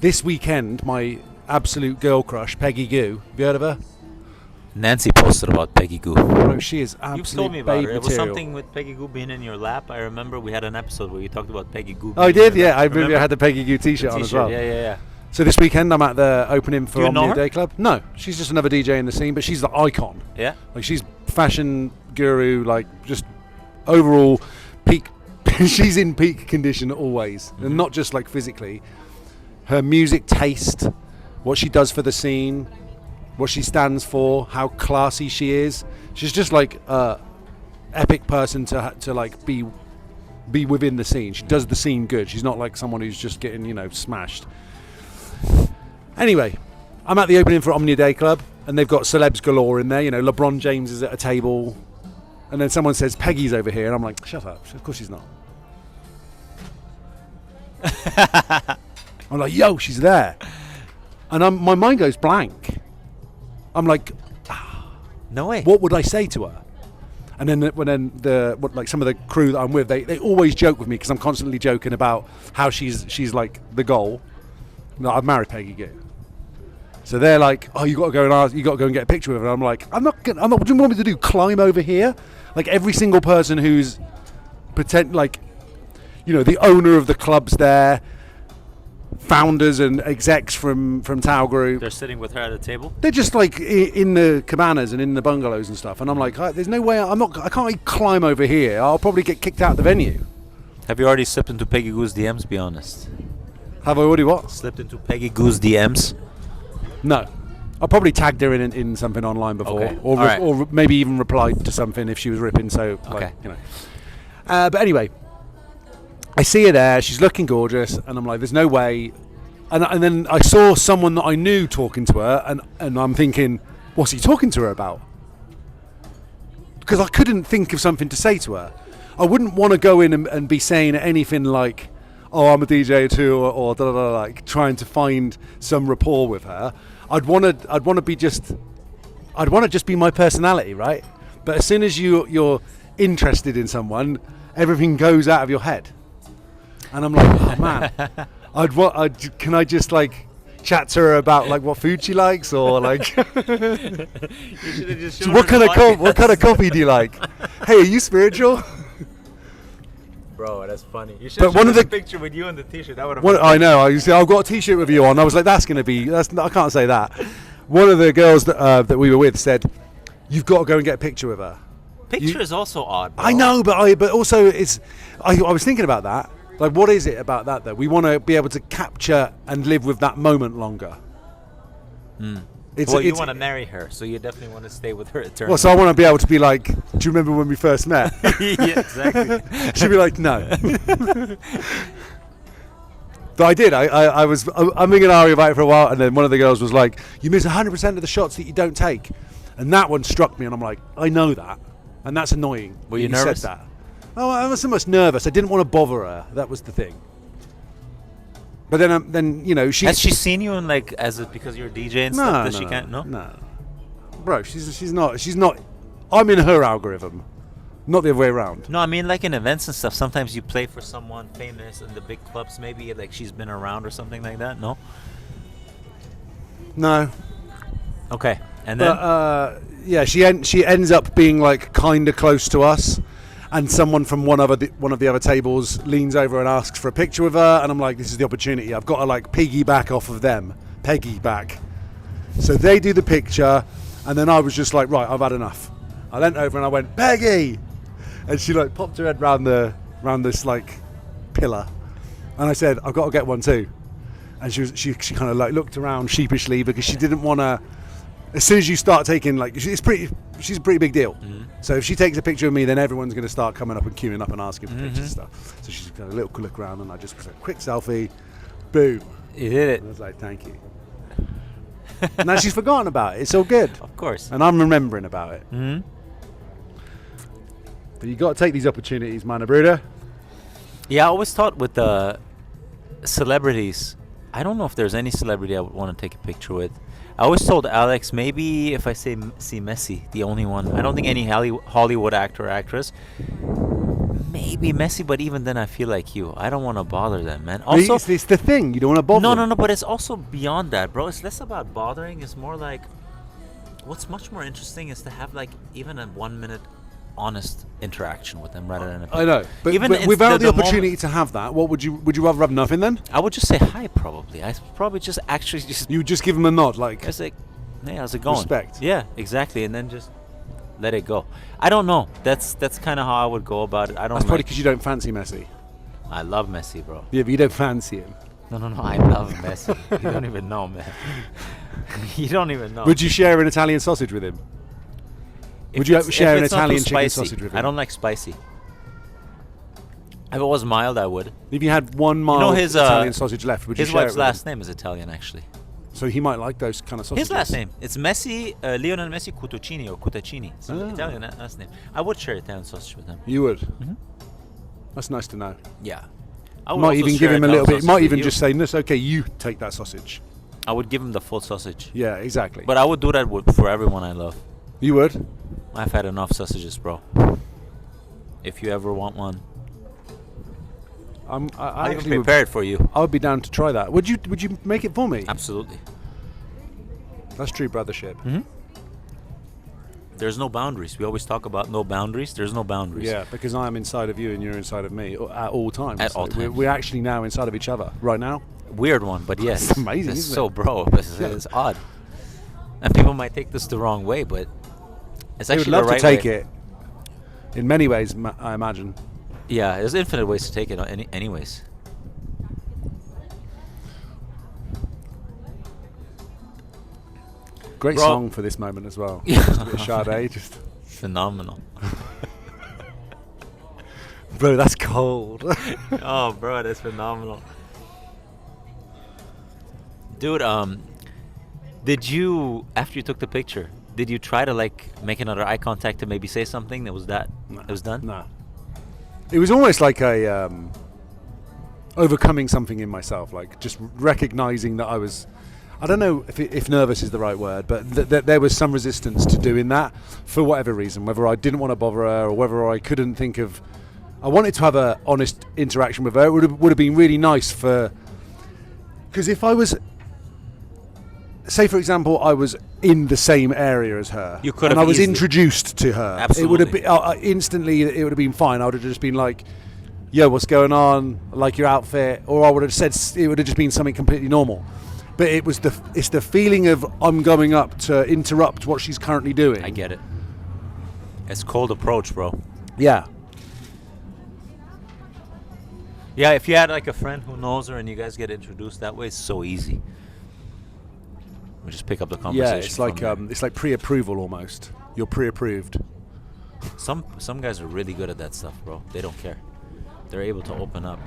This weekend, my absolute girl crush, Peggy Gou. Have you heard of her? Nancy posted about Peggy Gou. Bro, she is absolute You've told me about her. It was material. something with Peggy Gou being in your lap. I remember we had an episode where you talked about Peggy Gou. Oh, I did? Yeah, I remember remember I had the Peggy Gou t-shirt on as well. Yeah. So this weekend, I'm at the opening for Do you know Omnia her? Day Club. No, she's just another DJ in the scene, but she's the icon. Yeah? Like, she's fashion guru, like, just overall peak. She's in peak condition always, and not just like physically. Her music taste, what she does for the scene, what she stands for, how classy she is. She's just like a epic person to like be within the scene. She does the scene good. She's not like someone who's just getting, smashed. Anyway, I'm at the opening for Omnia Day Club, and they've got celebs galore in there. LeBron James is at a table, and then someone says Peggy's over here, and I'm like, shut up. Of course she's not. I'm like, yo, she's there, and my mind goes blank. I'm like, No way. what would I say to her? And then some of the crew that I'm with, they always joke with me because I'm constantly joking about how she's like the goal. No, I've married Peggy Gou. So they're like, oh, you got to go and get a picture with her. I'm like, I'm not. What do you want me to do? Climb over here? Like every single person who's the owner of the club's there, founders and execs from Tao Group. They're sitting with her at a table? They're just like in the cabanas and in the bungalows and stuff. And I'm like, there's no way. I can't climb over here. I'll probably get kicked out of the venue. Have you already slipped into Peggy Gou's DMs, be honest? Have I already what? Slipped into Peggy Gou's DMs? No. I probably tagged her in something online before, Okay. or maybe even replied to something if she was ripping. So, Okay. But anyway, I see her there. She's looking gorgeous, and I'm like, "There's no way." And then I saw someone that I knew talking to her, and I'm thinking, "What's he talking to her about?" Because I couldn't think of something to say to her. I wouldn't want to go in and be saying anything like, "Oh, I'm a DJ too," or da, da, da, like trying to find some rapport with her. I'd want to just be my personality, right? But as soon as you're interested in someone, everything goes out of your head, and I'm like, oh man, can I just like chat to her about like what food she likes, or like what kind of coffee do you like? Hey, are you spiritual? Bro, that's funny. You should But one of a the picture with you on the t-shirt. That would have Well, I know. I've got a t-shirt with you on. I was like, I can't say that. One of the girls that we were with said, "You've got to go and get a picture with her." Picture is also odd, bro. I know, but also I was thinking about that. Like, what is it about that though? We want to be able to capture and live with that moment longer. You want to marry her, so you definitely want to stay with her eternally. Well, so I want to be able to be like, "Do you remember when we first met?" Yeah, exactly. She'd be like, "No." But I did. I'm in an argue about it for a while, and then one of the girls was like, "You miss 100% of the shots that you don't take," and that one struck me, and I'm like, "I know that, and that's annoying." Were you that nervous? Said that. Oh, I was so much nervous. I didn't want to bother her. That was the thing. But then she Has she seen you in because you're a DJ and stuff? She can't. No. Bro, she's not. I'm in her algorithm, not the other way around. No, I mean like in events and stuff. Sometimes you play for someone famous in the big clubs. Maybe like she's been around or something like that. No. No. Okay, and then yeah, she ends up being like kind of close to us, and someone from one of the other tables leans over and asks for a picture with her, and I'm like, this is the opportunity. I've got to like piggyback off of them. Piggyback. So they do the picture, and then I was just like, right, I've had enough. I leant over and I went, "Peggy," and she like popped her head round this like pillar, and I said, "I've got to get one too." And she kind of like looked around sheepishly because she didn't want to. As soon as you start taking she's a pretty big deal. Mm-hmm. So if she takes a picture of me, then everyone's going to start coming up and queuing up and asking for pictures and stuff. So she's got a little look around, and I just was a quick selfie, boom. You did it. And I was like, "Thank you." Now she's forgotten about it. It's all good. Of course. And I'm remembering about it. Mm-hmm. But you got to take these opportunities, man, a bruder. Yeah, I always thought with the celebrities, I don't know if there's any celebrity I would want to take a picture with. I always told Alex, maybe if I see Messi, the only one. I don't think any Hollywood actor or actress. maybe messy, but even then, I feel like you. I don't want to bother them, man. Also, Also, it's the thing. You don't want to bother. no, them. no, no. But it's also beyond that, bro. It's less about bothering. It's more like, what's much more interesting is to have like even a 1 minute honest interaction with them rather than a I know, but, Even but it's without the moment- opportunity to have that, what would you rather have nothing then? I would just say hi, probably. I probably just actually just You would just give them a nod, like it's like, hey, how's it going? Respect. Yeah, exactly, and then just let it go. I don't know. That's kind of how I would go about it. I don't. that's probably like- because you don't fancy Messi. I love Messi, bro. Yeah, but you don't fancy him. No, no, no. I love Messi. You don't even know, man. You don't even know. Would you share an Italian sausage with him? If would you it's- share if an it's not too Italian chicken spicy, sausage with him? I don't like spicy. If it was mild, I would. If you had one mild his, Italian sausage left, would you His share it wife's with last him? name is Italian, actually. So he might like those kind of sausages. His last name. It's Messi, Lionel Messi Cuttocini or Cuttacini. It's an Ah. Italian last name. I would share Italian sausage with him. You would. Mhm. That's nice to know. Yeah. I would Might also even share give him a Italian little bit. sausage Might with even you. just say, "No, it's okay. You take that sausage." I would give him the full sausage. Yeah, exactly. But I would do that for everyone I love. you would. I've had enough sausages, bro. If you ever want one, I I'll even actually would, prepare it for you. I would be down to try that. Would you make it for me? Absolutely. That's true brothership. Mm-hmm. There's no boundaries. We always talk about no boundaries. There's no boundaries. Yeah, because I am inside of you and you're inside of me at all times. At all We're, times. we're actually now inside of each other right now. Weird one, but yes. It's amazing, It's isn't so it? bro. It's odd. And people might take this the wrong way, but it's They would actually love the right to take way. it. In many ways, I imagine. Yeah, there's infinite ways to take it. Anyways. Great Bro. song for this moment as well. Yeah. Just a bit of Sade, just Phenomenal. bro, that's cold. Oh, bro, that's phenomenal. Dude, did you, after you took the picture, did you try to like make another eye contact to maybe say something that was that? It was done? No. It was almost like a overcoming something in myself, like just recognizing that I was. I don't know if nervous is the right word, but there was some resistance to doing that for whatever reason, whether I didn't want to bother her or whether I couldn't think of. I wanted to have an honest interaction with her. It would have been really nice for. Because if I was. Say, for example, I was in the same area as her, You could and have I was easily- introduced to her. Absolutely. It would have been instantly. It would have been fine. I would have just been like, "Yo, what's going on? I like your outfit," or I would have said it would have just been something completely normal. But it's the feeling of I'm going up to interrupt what she's currently doing. I get it. It's cold approach, bro. Yeah. Yeah, if you had like a friend who knows her and you guys get introduced that way, it's so easy. We just pick up the conversation. Yeah, it's like from there. it's like pre-approval almost. You're pre-approved. Some guys are really good at that stuff, bro. They don't care. They're able to open up.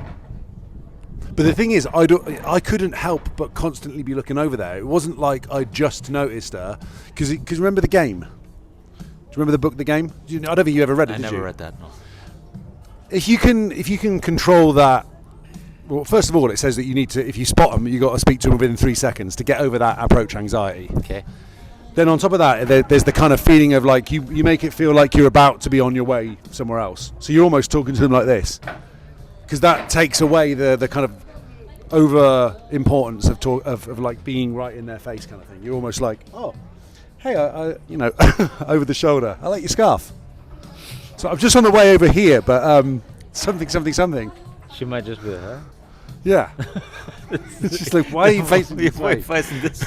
But the thing is, I couldn't help but constantly be looking over there. It wasn't like I just noticed her, because remember The Game. Do you remember the book The Game? I don't think you ever read it. I did never you? read that. No. If you can control that. Well, first of all, it says that you need to, if you spot them, you got to speak to them within 3 seconds to get over that approach anxiety. Okay. Then on top of that, there's the kind of feeling of like you make it feel like you're about to be on your way somewhere else. So you're almost talking to them like this, because that takes away the kind of over importance of like being right in their face kind of thing. You're almost like, oh, hey, I over the shoulder. I like your scarf. So I'm just on the way over here, but something. She might just be her. Yeah. It's just like, why are you facing this way? Facing this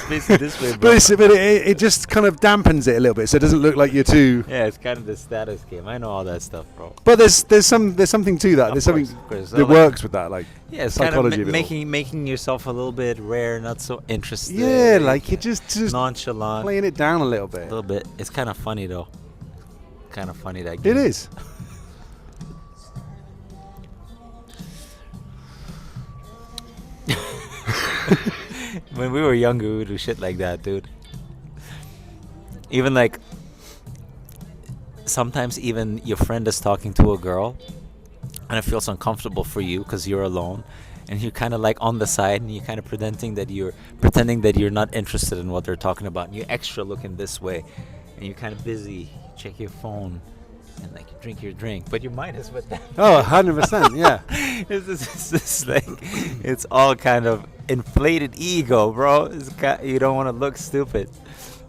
way, bro. But it just kind of dampens it a little bit, so it doesn't look like you're too. Yeah, it's kind of the status game. I know all that stuff, bro. But there's something to that. Of There's something course. that works with that, like Yeah, it's kind psychology of of it all. making yourself a little bit rare, not so interested. Yeah, like you're just nonchalant. playing it down a little A bit. little bit. It's kind of funny though. Kind of funny that It game. is. When we were younger, we would do shit like that, dude. Even like sometimes even your friend is talking to a girl and it feels uncomfortable for you because you're alone and you're kind of like on the side and you're kind of pretending that you're not interested in what they're talking about and you're extra looking this way and you're kind of busy, check your phone, and like you drink your drink, but your mind is with that. Oh, 100%, yeah. It's like it's all kind of inflated ego, bro. You don't want to look stupid.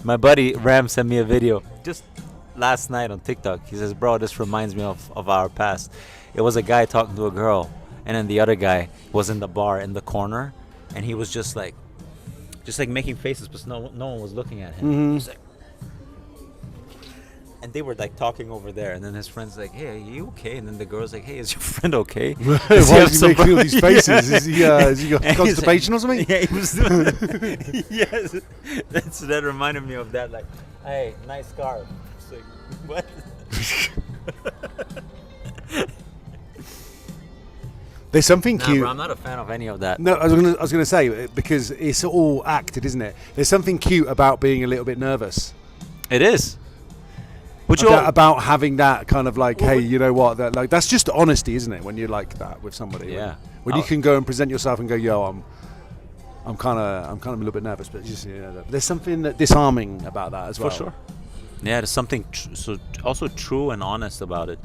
My buddy Ram sent me a video just last night on TikTok. He says, bro, this reminds me of our past. It was a guy talking to a girl, and then the other guy was in the bar in the corner, and he was just like making faces, but no one was looking at him. Mm-hmm. He was like, and they were like talking over there, and then his friend's like, hey, are you okay? And then the girl's like, hey, is your friend okay? Why is he making all these faces? Yeah. Has he got constipation or something? Yeah, he was doing that. Yes. That reminded me of that, like, hey, nice scarf. It's like, what? There's something cute. Bro, I'm not a fan of any of that. No, I was gonna say, because it's all acted, isn't it? There's something cute about being a little bit nervous. It is. About having that kind of like, hey, you know what? That's just honesty, isn't it? When you're like that with somebody. Yeah. When you can go and present yourself and go, yo, I'm kind of a little bit nervous, but just there's something that disarming about that as well. For sure. Yeah, there's something also true and honest about it.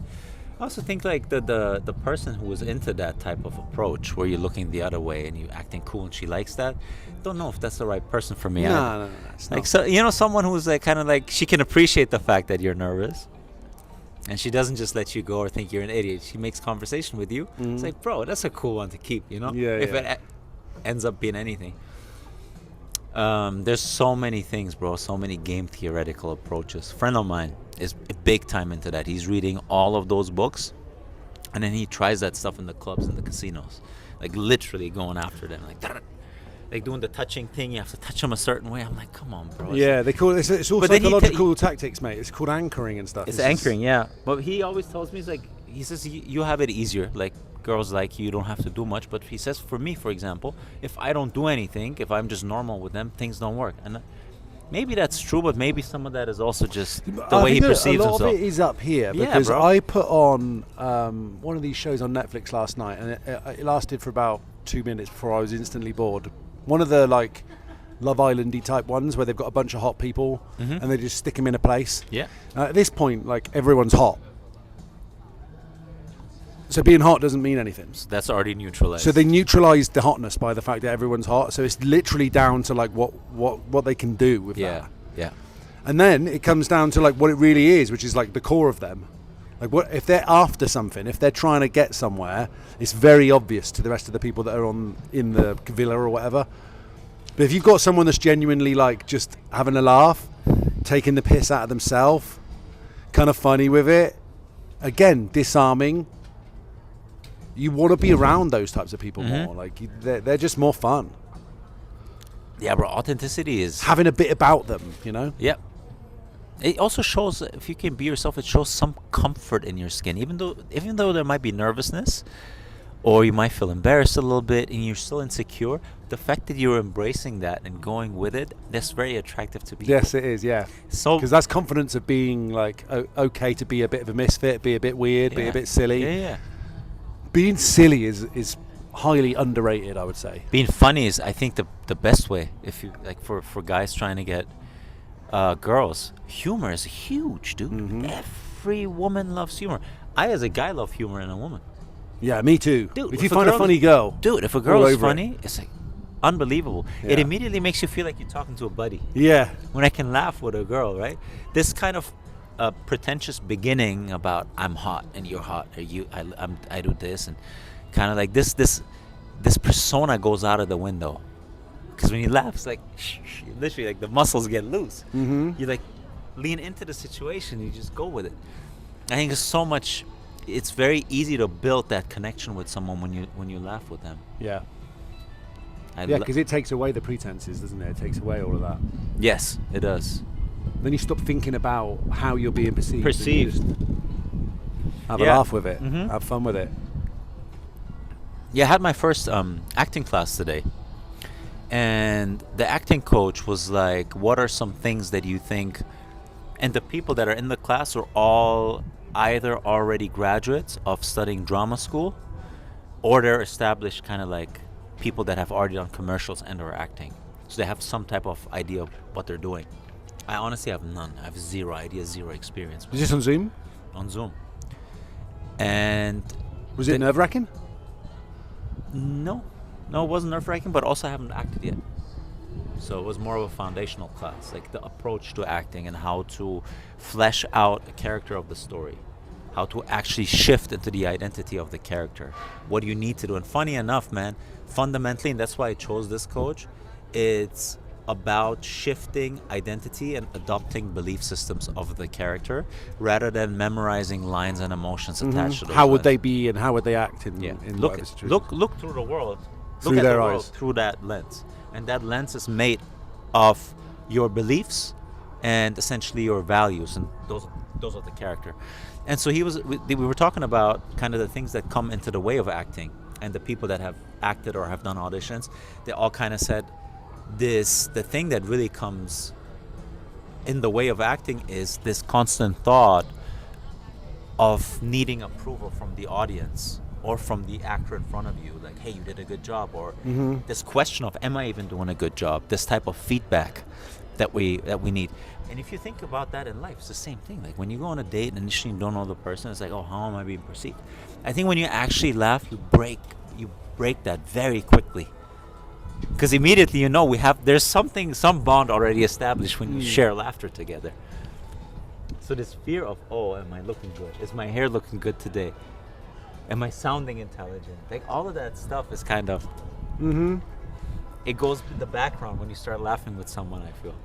I also think like the person who was into that type of approach, where you're looking the other way and you acting cool and she likes that, don't know if that's the right person for me. No, it's like not. so, someone who's like kind of like, she can appreciate the fact that you're nervous, and she doesn't just let you go or think you're an idiot. She makes conversation with you. Mm-hmm. It's like, bro, that's a cool one to keep. If it ends up being anything. There's so many things, bro. So many game theoretical approaches. A friend of mine is big time into that. He's reading all of those books, and then he tries that stuff in the clubs and the casinos, like literally going after them, like doing the touching thing. You have to touch them a certain way. I'm like, come on, bro. Yeah, they call it. It's all psychological tactics, mate. It's called anchoring and stuff. It's anchoring, yeah. But he always tells me, he says you have it easier. Like, girls like you don't have to do much. But he says, for me, for example, if I don't do anything, if I'm just normal with them, things don't work. And maybe that's true, but maybe some of that is also just the way he perceives himself. A lot of it is up here, because bro. I put on one of these shows on Netflix last night, and it lasted for about 2 minutes before I was instantly bored. One of the like Love Island-y type ones where they've got a bunch of hot people and they just stick them in a place. Yeah. At this point, like, everyone's hot. So being hot doesn't mean anything. That's already neutralized. So they neutralized the hotness by the fact that everyone's hot. So it's literally down to like what they can do with that. Yeah. And then it comes down to like what it really is, which is like the core of them. Like, what if they're after something, if they're trying to get somewhere, it's very obvious to the rest of the people that are in the villa or whatever. But if you've got someone that's genuinely like just having a laugh, taking the piss out of themselves, kind of funny with it, again, disarming. You want to be around those types of people more. Like, they're just more fun. Yeah, bro. Authenticity is having a bit about them, Yep. It also shows, if you can be yourself, it shows some comfort in your skin. Even though there might be nervousness, or you might feel embarrassed a little bit, and you're still insecure, the fact that you're embracing that and going with it, that's very attractive to people. Yes, it is, yeah. So, because that's confidence of being like okay to be a bit of a misfit, be a bit weird, be a bit silly. Yeah. Being silly is highly underrated, I would say. Being funny is, I think, the best way. If you like, for guys trying to get girls, humor is huge, dude. Every woman loves humor. I, as a guy, love humor in a woman. Yeah, me too. Dude, if you find a funny girl, dude, if a girl is funny, it's like unbelievable. Yeah. It immediately makes you feel like you're talking to a buddy. Yeah. When I can laugh with a girl, right? This kind of pretentious beginning about I'm hot and you're hot, or I do this, and kind of like this persona goes out of the window. Because when you laugh, it's like literally like the muscles get loose. You like lean into the situation, you just go with it. I think there's so much. It's very easy to build that connection with someone when you laugh with them. Yeah. Because it takes away the pretenses, doesn't it? It takes away all of that. Yes, it does. Then you stop thinking about how you're being perceived. Perceived. Have a laugh with it. Have fun with it. Yeah, I had my first acting class today. And the acting coach was like, what are some things that you think... And the people that are in the class are all either already graduates of studying drama school, or they're established kind of like people that have already done commercials and or acting. So they have some type of idea of what they're doing. I honestly have none. I have zero idea, zero experience. Is this on Zoom? on Zoom. And Was it nerve-wracking? no, it wasn't nerve-wracking, but also I haven't acted yet. So it was more of a foundational class, like the approach to acting and how to flesh out a character of the story, how to actually shift into the identity of the character, what do you need to do. And funny enough, man, fundamentally, and that's why I chose this coach, it's about shifting identity and adopting belief systems of the character rather than memorizing lines and emotions attached to those How would lines. they be and how would they act in look whatever situation? look through the world, Through look at their the world eyes. through that lens, and that lens is made of your beliefs and essentially your values, and those are the character. And so we were talking about kind of the things that come into the way of acting, and the people that have acted or have done auditions, they all kind of said the thing that really comes in the way of acting is this constant thought of needing approval from the audience or from the actor in front of you, like, hey, you did a good job, or this question of, am I even doing a good job? This type of feedback that we need. And if you think about that in life, it's the same thing. Like when you go on a date and initially you don't know the person, it's like, oh, how am I being perceived? I think when you actually laugh, you break that very quickly, because immediately there's some bond already established when you share laughter together. So this fear of, oh, am I looking good? Is my hair looking good today? Am I sounding intelligent? Like all of that stuff is kind of, it goes in the background when you start laughing with someone, I feel.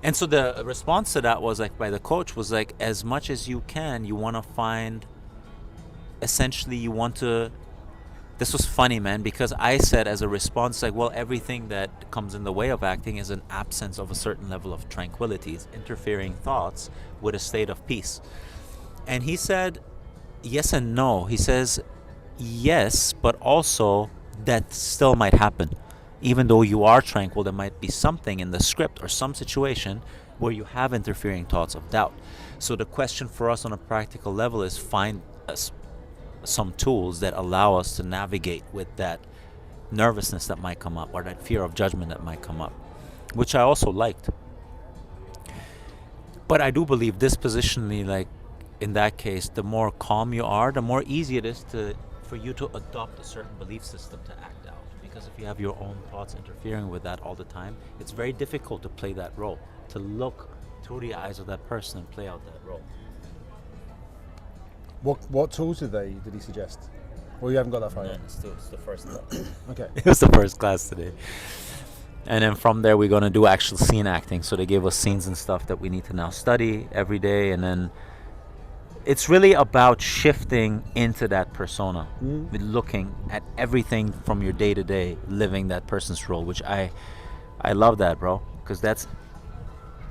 And so the response to that was like by the coach was like, as much as you can, you want to find, essentially this was funny, man, because I said as a response, like, well, everything that comes in the way of acting is an absence of a certain level of tranquility. It's interfering thoughts with a state of peace. And he said, yes and no. He says, yes, but also that still might happen. Even though you are tranquil, there might be something in the script or some situation where you have interfering thoughts of doubt. So the question for us on a practical level is find some tools that allow us to navigate with that nervousness that might come up or that fear of judgment that might come up, which I also liked. But I do believe dispositionally, like in that case, the more calm you are, the more easy it is for you to adopt a certain belief system to act out. Because if you have your own thoughts interfering with that all the time, it's very difficult to play that role, to look through the eyes of that person and play out that role. What tools did he suggest? Well, you haven't got that far yet. It's the first class. Okay. It was the first class today. And then from there, we're going to do actual scene acting. So they gave us scenes and stuff that we need to now study every day. And then it's really about shifting into that persona, with looking at everything from your day to day, living that person's role, which I love that, bro, because that's...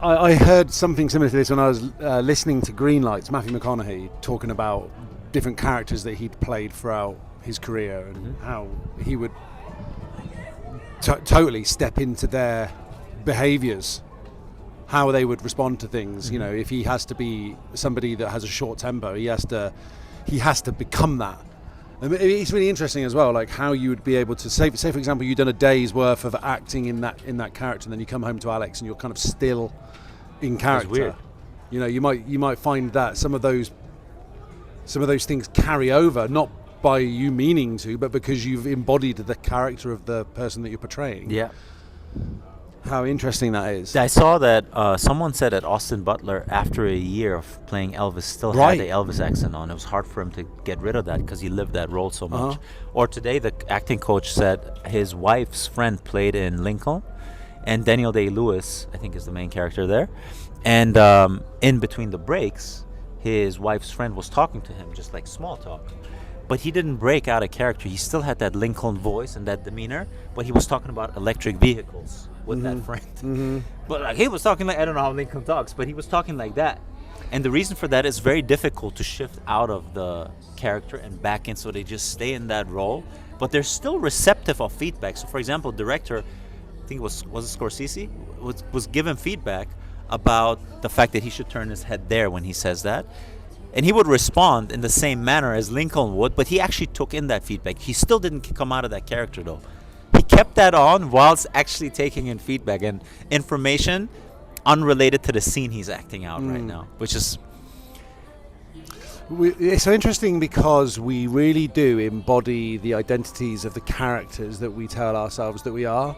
I heard something similar to this when I was listening to Green Lights, Matthew McConaughey, talking about different characters that he'd played throughout his career and how he would totally step into their behaviours, how they would respond to things. You know, if he has to be somebody that has a short temper, he has to become that. And it's really interesting as well, like how you would be able to say for example, you've done a day's worth of acting in that character, and then you come home to Alex and you're kind of still in character. That's weird. You know, you might find that some of those things carry over, not by you meaning to, but because you've embodied the character of the person that you're portraying. Yeah. How interesting that is. I saw that someone said that Austin Butler, after a year of playing Elvis, still had the Elvis accent on. It was hard for him to get rid of that because he lived that role so much. Or today, the acting coach said his wife's friend played in Lincoln, and Daniel Day-Lewis, I think, is the main character there. And in between the breaks, his wife's friend was talking to him, just like small talk. But he didn't break out of character. He still had that Lincoln voice and that demeanor, but he was talking about electric vehicles with that friend. But like, he was talking like, I don't know how Lincoln talks, but he was talking like that. And the reason for that is very difficult to shift out of the character and back in, so they just stay in that role, but they're still receptive of feedback. So for example, director, I think it was Scorsese, was given feedback about the fact that he should turn his head there when he says that. And he would respond in the same manner as Lincoln would, but he actually took in that feedback. He still didn't come out of that character though. He kept that on whilst actually taking in feedback and information unrelated to the scene he's acting out right now, which is It's so interesting because we really do embody the identities of the characters that we tell ourselves that we are.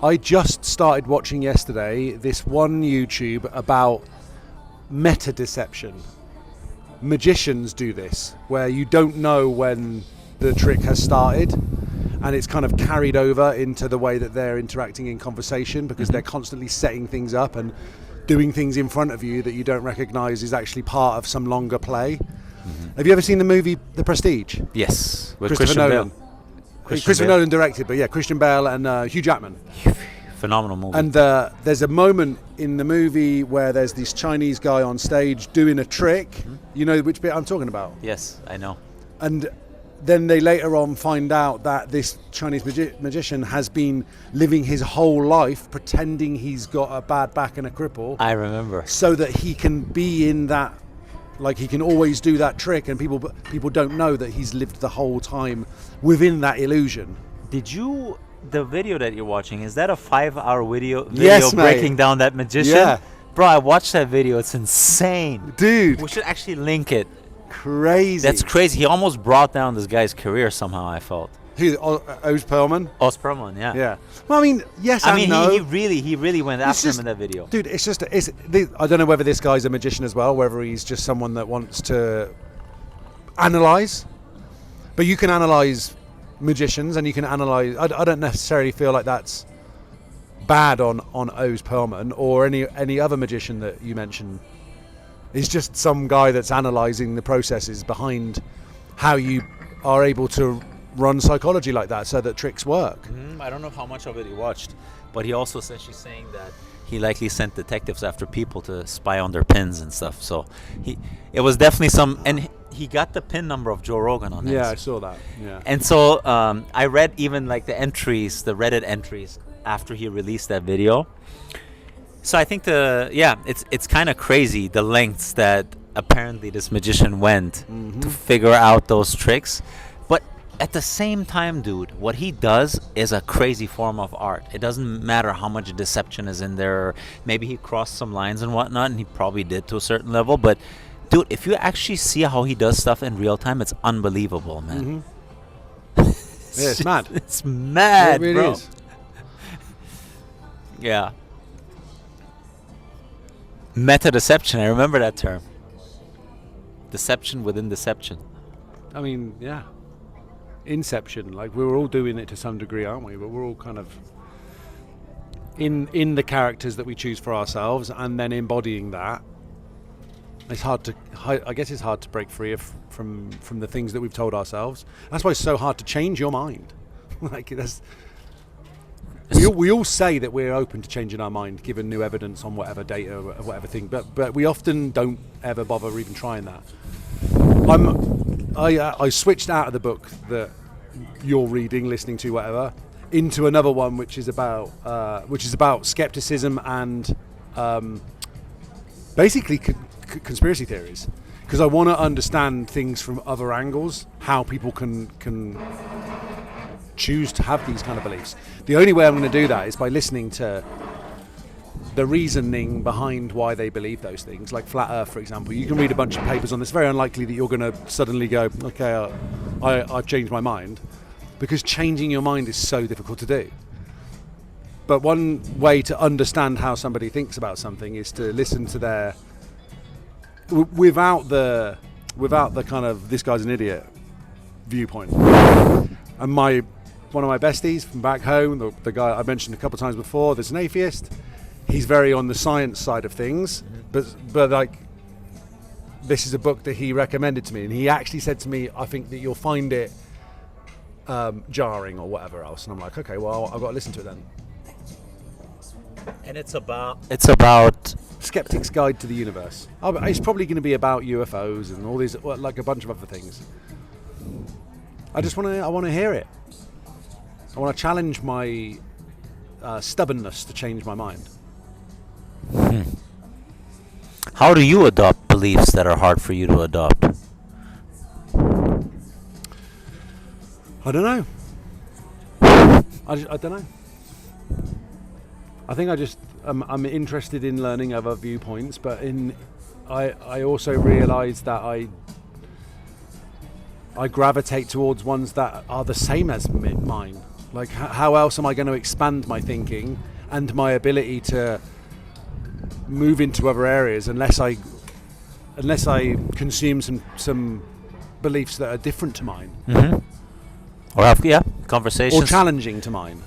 I just started watching yesterday this one YouTube about Metadeception. Magicians do this, where you don't know when the trick has started, and it's kind of carried over into the way that they're interacting in conversation, because they're constantly setting things up and doing things in front of you that you don't recognize is actually part of some longer play. Have you ever seen the movie The Prestige? yes, with Christopher Christian Nolan. Bale. Christopher Nolan directed, but yeah, Christian Bale and Hugh Jackman. Phenomenal movie. And there's a moment in the movie where there's this Chinese guy on stage doing a trick. You know which bit I'm talking about? yes, I know. And then they later on find out that this Chinese magician has been living his whole life pretending he's got a bad back and a cripple, I remember. so that he can be in that, like he can always do that trick, and people don't know that he's lived the whole time within that illusion. The video that you're watching, is that a 5-hour video Yes, mate. breaking down that magician? Yeah. Bro, I watched that video. It's insane. Dude, We should actually link it. crazy. That's crazy. He almost brought down this guy's career somehow, I felt. Who? Oz Perlman? Osperman, yeah. Yeah. Well, I mean, yes I and mean, no. he really went after just- him in that video. Dude, it's just, I don't know whether this guy's a magician as well, whether he's just someone that wants to analyze. But you can analyze magicians, and you can analyze. I don't necessarily feel like that's bad on Oz Perlman or any other magician that you mentioned. He's just some guy that's analyzing the processes behind how you are able to run psychology like that, so that tricks work. I don't know how much of it he watched, but he also said she's saying that he likely sent detectives after people to spy on their pins and stuff. So it was definitely and he got the pin number of Joe Rogan on it. Yeah, I saw that. Yeah. And so I read even like the Reddit entries after he released that video. So I think it's kind of crazy the lengths that apparently this magician went to figure out those tricks. But at the same time, dude, what he does is a crazy form of art. It doesn't matter how much deception is in there. Maybe he crossed some lines and whatnot, and he probably did to a certain level. But dude, if you actually see how he does stuff in real time, it's unbelievable, man. Yeah, it's mad. It's mad, It really bro. is. Yeah. Metadeception, I remember that term. Deception within deception. I mean, yeah. Inception, like we're all doing it to some degree, aren't we? But we're all kind of in the characters that we choose for ourselves, and then embodying that. It's hard to, I guess, it's hard to break free from the things that we've told ourselves. That's why it's so hard to change your mind. Like that's. We all say that we're open to changing our mind given new evidence on whatever data or whatever thing, but we often don't ever bother even trying that. I switched out of the book that you're reading, listening to, whatever, into another one which is about skepticism and basically conspiracy theories, because I want to understand things from other angles, how people can choose to have these kind of beliefs. The only way I'm going to do that is by listening to the reasoning behind why they believe those things, like flat earth, for example. You can read a bunch of papers on this. Very unlikely that you're going to suddenly go, okay, I've changed my mind, because changing your mind is so difficult to do. But one way to understand how somebody thinks about something is to listen to their without the kind of this guy's an idiot viewpoint. And one of my besties from back home, the guy I mentioned a couple of times before, there's an atheist. He's very on the science side of things, but like, this is a book that he recommended to me, and he actually said to me, I think that you'll find it jarring or whatever else. And I'm like, okay, well, I've got to listen to it then. And it's about Skeptic's Guide to the Universe. It's probably going to be about UFOs and all these, like a bunch of other things. I want to hear it. I want to challenge my stubbornness to change my mind. How do you adopt beliefs that are hard for you to adopt? I don't know. I don't know. I think I'm interested in learning other viewpoints, but I also realise that I gravitate towards ones that are the same as mine. Like, how else am I going to expand my thinking and my ability to move into other areas unless I consume some beliefs that are different to mine, or have conversations, or challenging to mine.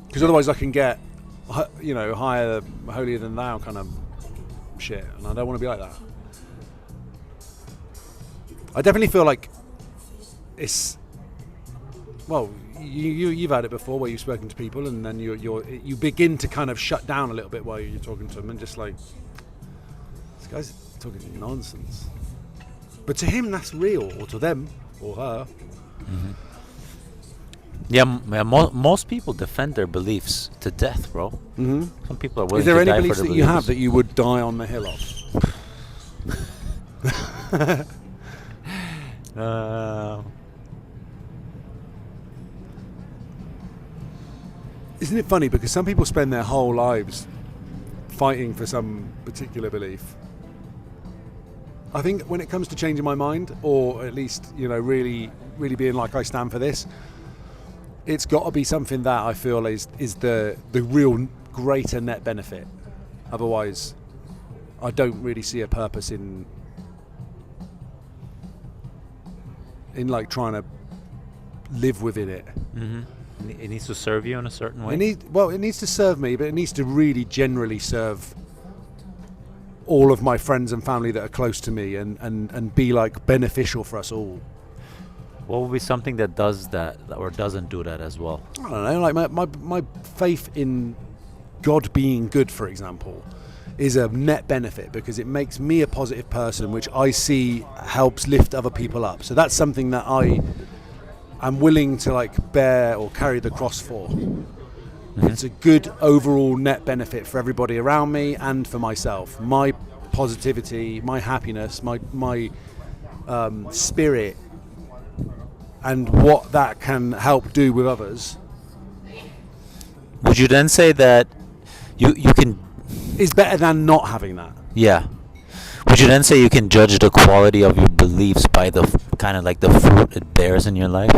Because otherwise, I can get higher, holier than thou kind of shit, and I don't want to be like that. I definitely feel like it's, well, you've had it before where you've spoken to people and then you begin to kind of shut down a little bit while you're talking to them and just like, this guy's talking nonsense. But to him, that's real, or to them, or her. Yeah, most people defend their beliefs to death, bro. Some people are willing Is there to any die beliefs for that their you beliefs. have that you would die on the hill of? Isn't it funny, because some people spend their whole lives fighting for some particular belief. I think when it comes to changing my mind, or at least really being like, I stand for this, it's got to be something that I feel is the real greater net benefit. Otherwise, I don't really see a purpose in like trying to live within it. It needs to serve you in a certain way. It needs to serve me, but it needs to really generally serve all of my friends and family that are close to me, and be like beneficial for us all. What would be something that does that or doesn't do that as well? I don't know, like my faith in God being good, for example, is a net benefit because it makes me a positive person, which I see helps lift other people up. So that's something that I'm willing to like bear or carry the cross for. It's a good overall net benefit for everybody around me and for myself. My positivity, my happiness, my spirit, and what that can help do with others. Would you then say that you can is better than not having that? Yeah. Would you then say you can judge the quality of your beliefs by the kind of like the fruit it bears in your life?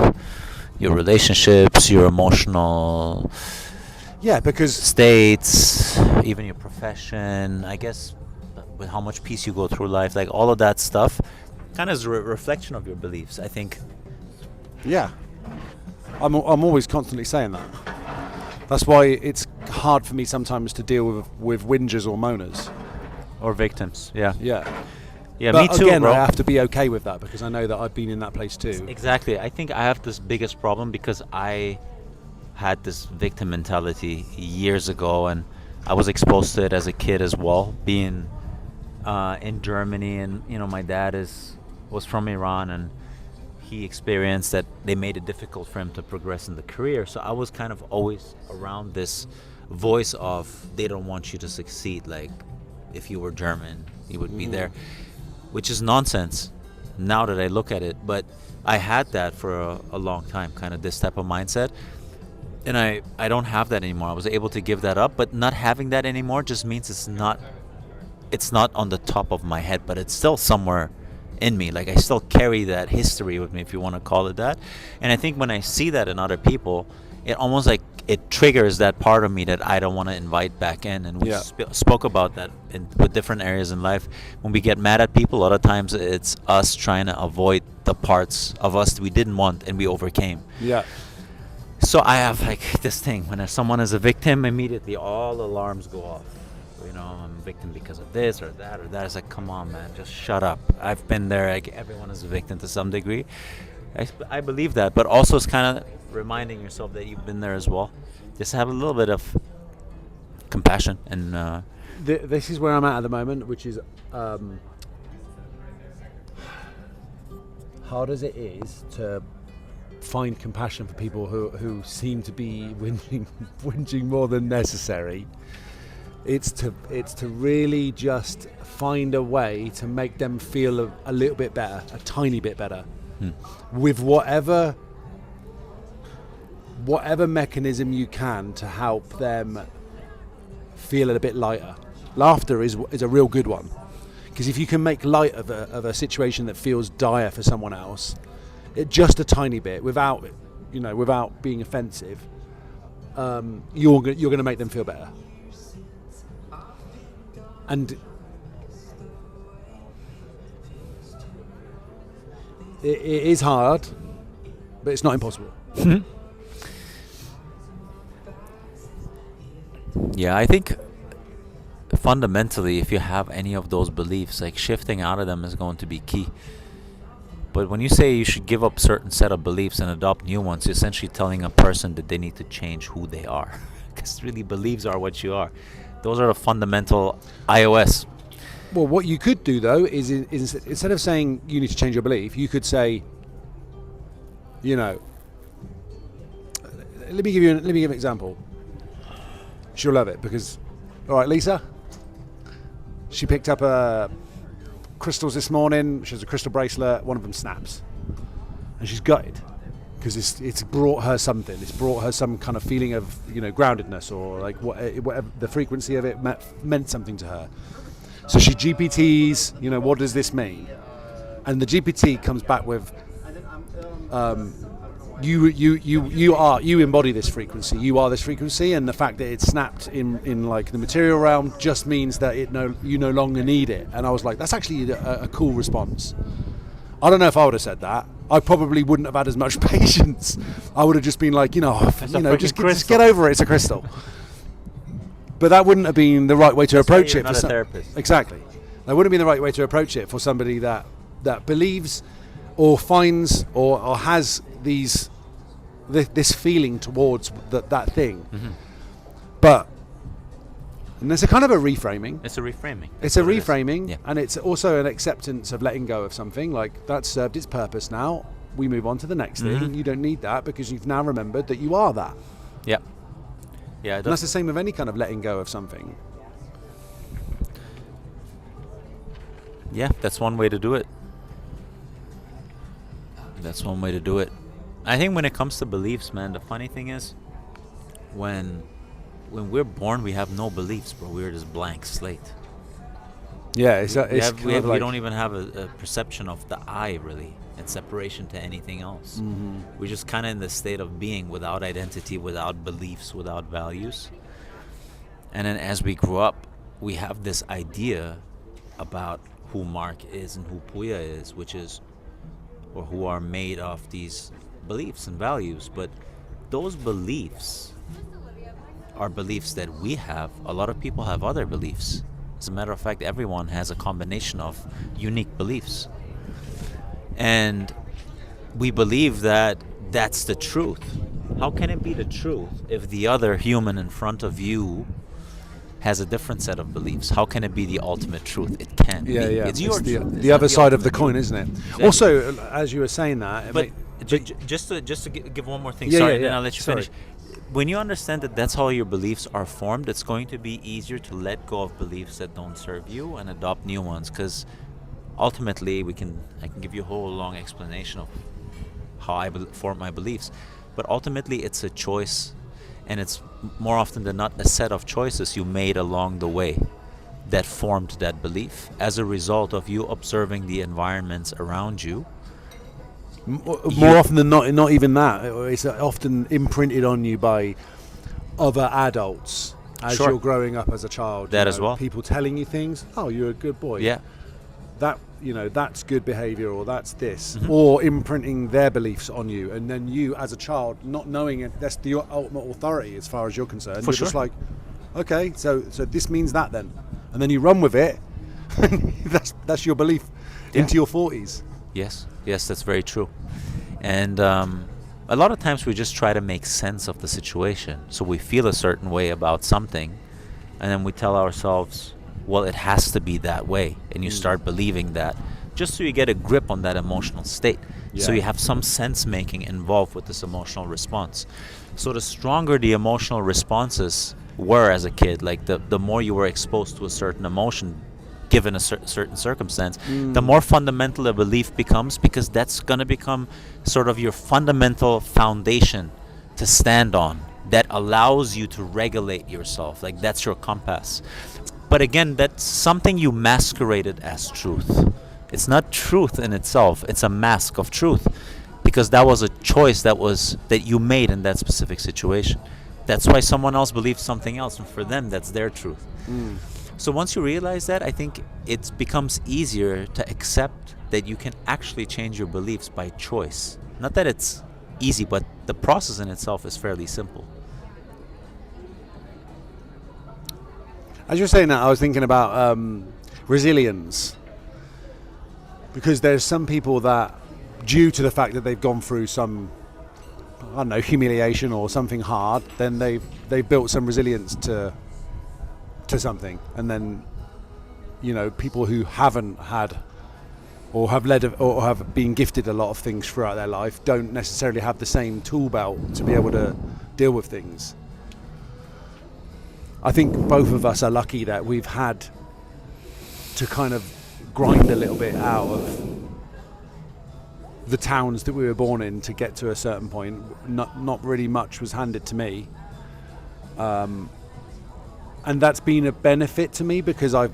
Your relationships, your emotional because states, even your profession, I guess, with how much peace you go through life, like all of that stuff kind of is a reflection of your beliefs, I think. Yeah. I'm always constantly saying that. That's why it's hard for me sometimes to deal with whingers or moaners. Or victims, yeah. Yeah. Yeah, but me too, again, bro. I have to be okay with that because I know that I've been in that place too. Exactly. I think I have this biggest problem because I had this victim mentality years ago, and I was exposed to it as a kid as well, being in Germany, and my dad was from Iran, and he experienced that they made it difficult for him to progress in the career. So I was kind of always around this voice of, they don't want you to succeed. Like, if you were German, you would be there, which is nonsense now that I look at it. But I had that for a long time, kind of this type of mindset. And I don't have that anymore. I was able to give that up, but not having that anymore just means it's not on the top of my head, but it's still somewhere in me. Like, I still carry that history with me, if you want to call it that. And I think when I see that in other people, it almost like it triggers that part of me that I don't want to invite back in. And we spoke about that with different areas in life. When we get mad at people, a lot of times it's us trying to avoid the parts of us we didn't want and we overcame. Yeah. So I have like this thing, when someone is a victim, immediately all alarms go off. I'm a victim because of this or that or that. It's like, come on, man, just shut up. I've been there. Like, everyone is a victim to some degree. I believe that, but also it's kind of reminding yourself that you've been there as well. Just have a little bit of compassion and. This is where I'm at the moment, which is hard as it is to find compassion for people who seem to be whinging more than necessary. It's to really just find a way to make them feel a little bit better, a tiny bit better, with whatever whatever mechanism you can to help them feel it a bit lighter. Laughter is a real good one, because if you can make light of a situation that feels dire for someone else, just a tiny bit, without being offensive, you're going to make them feel better. And it is hard, but it's not impossible. Yeah, I think fundamentally, if you have any of those beliefs, like shifting out of them is going to be key. But when you say you should give up certain set of beliefs and adopt new ones, you're essentially telling a person that they need to change who they are. Because really, beliefs are what you are. Those are the fundamental iOS. Well, what you could do, though, is instead of saying you need to change your belief, you could say, let me give an example. She'll love it because, all right, Lisa, she picked up crystals this morning. She has a crystal bracelet. One of them snaps, and she's gutted because it's brought her something. It's brought her some kind of feeling of groundedness, or like whatever the frequency of it meant something to her. So she GPTs, what does this mean? And the GPT comes back with, you embody this frequency. You are this frequency, and the fact that it snapped in like the material realm just means that you no longer need it. And I was like, that's actually a cool response. I don't know if I would have said that. I probably wouldn't have had as much patience. I would have just been like, just get over it. It's a crystal. But that wouldn't have been the right way to approach it. Not a therapist. Exactly. That wouldn't have been the right way to approach it for somebody that believes or finds or has this feeling towards that thing. Mm-hmm. But and there's a kind of a reframing. It's a reframing. It's a reframing, yeah. And it's also an acceptance of letting go of something. Like, that's served its purpose now. We move on to the next thing. You don't need that because you've now remembered that you are that. Yeah. Yeah, and that's the same with any kind of letting go of something. Yeah, that's one way to do it. That's one way to do it. I think when it comes to beliefs, man, the funny thing is when we're born, we have no beliefs, bro. We're this blank slate. Yeah, we don't even have a perception of the I, really, in separation to anything else. Mm-hmm. We're just kind of in the state of being without identity, without beliefs, without values. And then as we grow up, we have this idea about who Mark is and who Puya is, or who are made of these beliefs and values. But those beliefs are beliefs that we have. A lot of people have other beliefs. As a matter of fact, everyone has a combination of unique beliefs. And we believe that that's the truth. How can it be the truth if the other human in front of you has a different set of beliefs? How can it be the ultimate truth? It can't be. Yeah. It's your truth. The other side of the coin, isn't it? Exactly. Also, as you were saying that... Just to give one more thing, and then I'll let you finish. When you understand that that's how your beliefs are formed, it's going to be easier to let go of beliefs that don't serve you and adopt new ones, because ultimately I can give you a whole long explanation of how I form my beliefs, but ultimately it's a choice, and it's more often than not a set of choices you made along the way that formed that belief as a result of you observing the environments around you. More often than not even that. It's often imprinted on you by other adults as you're growing up as a child. That as well. People telling you things. Oh, you're a good boy. Yeah. That's good behavior, or that's this, or imprinting their beliefs on you, and then you as a child not knowing it, that's the ultimate authority as far as you're concerned. You're just like, okay, so this means that then, and then you run with it. that's your belief into your 40s. Yes, that's very true. And a lot of times we just try to make sense of the situation. So we feel a certain way about something, and then we tell ourselves, well, it has to be that way. And you start believing that just so you get a grip on that emotional state. Yeah. So you have some sense making involved with this emotional response. So the stronger the emotional responses were as a kid, like the more you were exposed to a certain emotion, given a certain circumstance, the more fundamental a belief becomes, because that's going to become sort of your fundamental foundation to stand on that allows you to regulate yourself. Like, that's your compass. But again, that's something you masqueraded as truth. It's not truth in itself. It's a mask of truth, because that was a choice that you made in that specific situation. That's why someone else believes something else, and for them, that's their truth. So once you realize that, I think it becomes easier to accept that you can actually change your beliefs by choice. Not that it's easy, but the process in itself is fairly simple. As you're saying that, I was thinking about resilience, because there's some people that, due to the fact that they've gone through some, I don't know, humiliation or something hard, then they've built some resilience to something. And then, you know, people who haven't had or have led or have been gifted a lot of things throughout their life don't necessarily have the same tool belt to be able to deal with things. I think both of us are lucky that we've had to kind of grind a little bit out of the towns that we were born in to get to a certain point. Not really much was handed to me, and that's been a benefit to me, because I've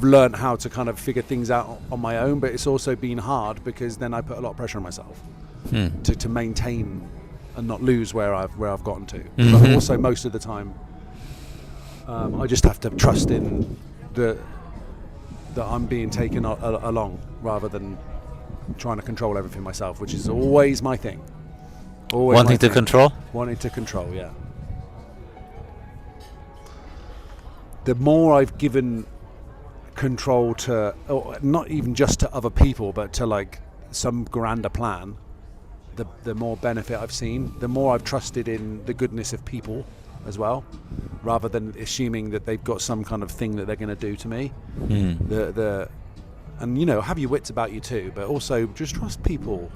learned how to kind of figure things out on my own. But it's also been hard, because then I put a lot of pressure on myself to maintain and not lose where I've gotten to. But also most of the time, I just have to trust in that I'm being taken along, rather than trying to control everything myself, which is always my thing. Always Wanting to control? Wanting to control, yeah. The more I've given control to, or not even just to other people, but to like some grander plan, the more benefit I've seen. The more I've trusted in the goodness of people as well, rather than assuming that they've got some kind of thing that they're going to do to me. And, you know, have your wits about you too, but also just trust people.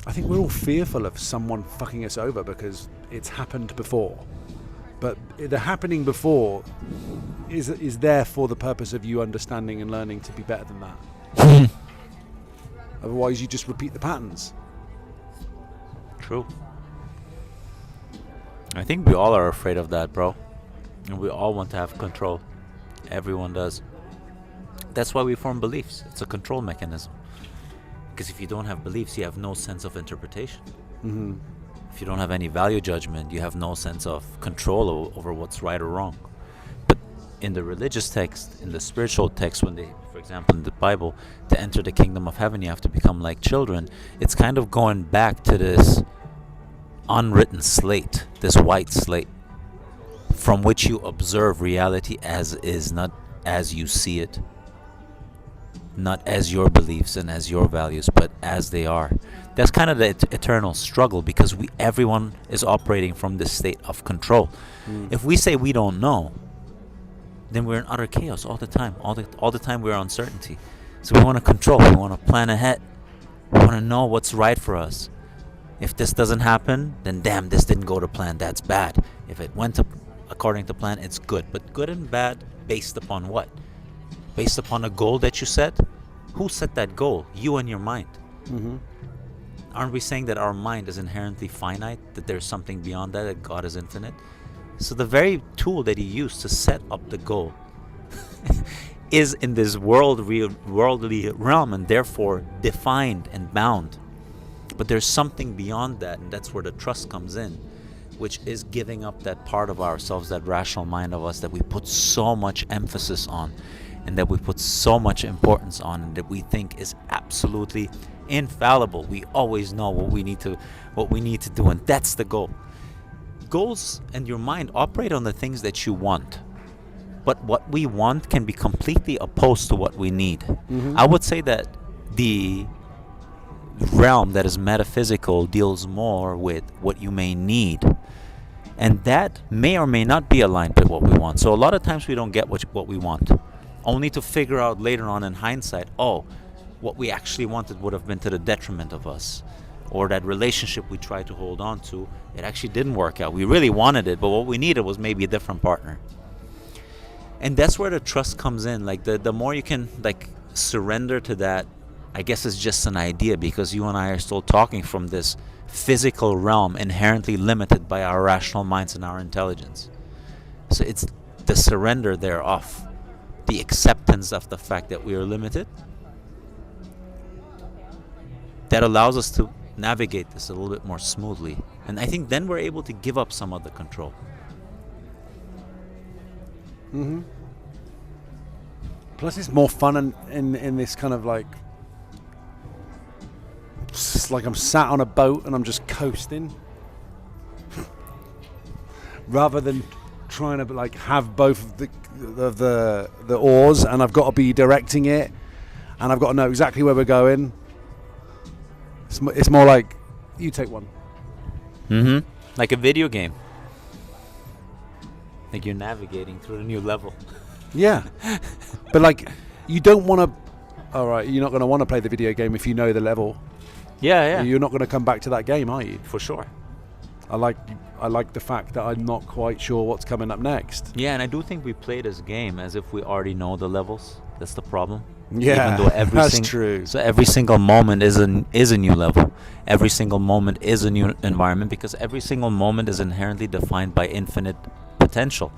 I think we're all fearful of someone fucking us over because it's happened before. But the happening before is there for the purpose of you understanding and learning to be better than that. Otherwise, you just repeat the patterns. True. I think we all are afraid of that, bro. And we all want to have control. Everyone does. That's why we form beliefs. It's a control mechanism. Because if you don't have beliefs, you have no sense of interpretation. If you don't have any value judgment, you have no sense of control over what's right or wrong. But in the religious text, in the spiritual text, when they, for example, in the Bible, to enter the kingdom of heaven, you have to become like children. It's kind of going back to this unwritten slate, this white slate, from which you observe reality as is, not as you see it, not as your beliefs and as your values, but as they are. That's kind of the eternal struggle, because everyone is operating from this state of control. If we say we don't know, then we're in utter chaos all the time. All the time we're uncertainty. So we want to control. We want to plan ahead. We want to know what's right for us. If this doesn't happen, then damn, this didn't go to plan. That's bad. If it went according to plan, it's good. But good and bad based upon what? Based upon a goal that you set? Who set that goal? You and your mind. Aren't we saying that our mind is inherently finite, that there's something beyond that God is infinite? So the very tool that he used to set up the goal is in this worldly realm, and therefore defined and bound. But there's something beyond that, and that's where the trust comes in, which is giving up that part of ourselves, that rational mind of us that we put so much emphasis on, and that we put so much importance on, and that we think is absolutely infallible. We always know what we need to do, and that's the goal. Goals and your mind operate on the things that you want, but what we want can be completely opposed to what we need. I would say that the realm that is metaphysical deals more with what you may need, and that may or may not be aligned with what we want. So a lot of times we don't get what we want, only to figure out later on in hindsight, oh, what we actually wanted would have been to the detriment of us, or that relationship we tried to hold on to, it actually didn't work out. We really wanted it, but what we needed was maybe a different partner. And that's where the trust comes in. Like the more you can like surrender to that I guess it's just an idea, because you and I are still talking from this physical realm inherently limited by our rational minds and our intelligence. So it's the surrender thereof, the acceptance of the fact that we are limited, that allows us to navigate this a little bit more smoothly. And I think then we're able to give up some of the control. Mm-hmm. Plus, it's more fun in this kind of like, it's like I'm sat on a boat and I'm just coasting, rather than trying to like have both of the oars, and I've got to be directing it, and I've got to know exactly where we're going. It's more like, you take one. Mm-hmm. Like a video game. Like you're navigating through a new level. Yeah. But like, you don't want to, alright, you're not going to want to play the video game if you know the level. Yeah. You're not going to come back to that game, are you? For sure. I like the fact that I'm not quite sure what's coming up next. Yeah, and I do think we play this game as if we already know the levels. That's the problem. Yeah, even though that's true. So every single moment is a new level. Every single moment is a new environment, because every single moment is inherently defined by infinite potential.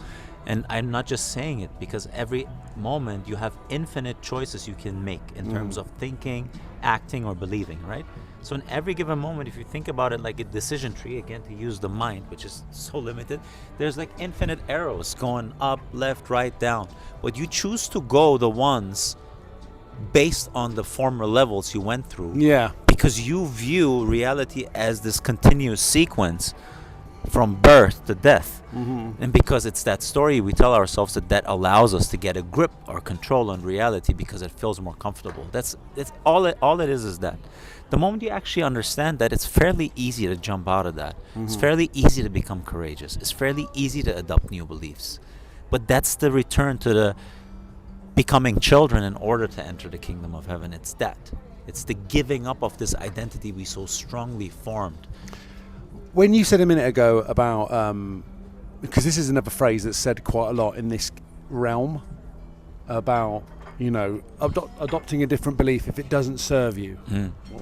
And I'm not just saying it, because every moment you have infinite choices you can make in terms of thinking, acting, or believing, right? So in every given moment, if you think about it like a decision tree, again, to use the mind, which is so limited, there's like infinite arrows going up, left, right, down. But you choose to go the ones based on the former levels you went through. Yeah. Because you view reality as this continuous sequence from birth to death. And because it's that story we tell ourselves, that allows us to get a grip or control on reality, because it feels more comfortable. That's all it is that. The moment you actually understand that, it's fairly easy to jump out of that. It's fairly easy to become courageous. It's fairly easy to adopt new beliefs. But that's the return to the becoming children in order to enter the kingdom of heaven. It's that. It's the giving up of this identity we so strongly formed. When you said a minute ago about, because this is another phrase that's said quite a lot in this realm, about, you know, adopting a different belief if it doesn't serve you.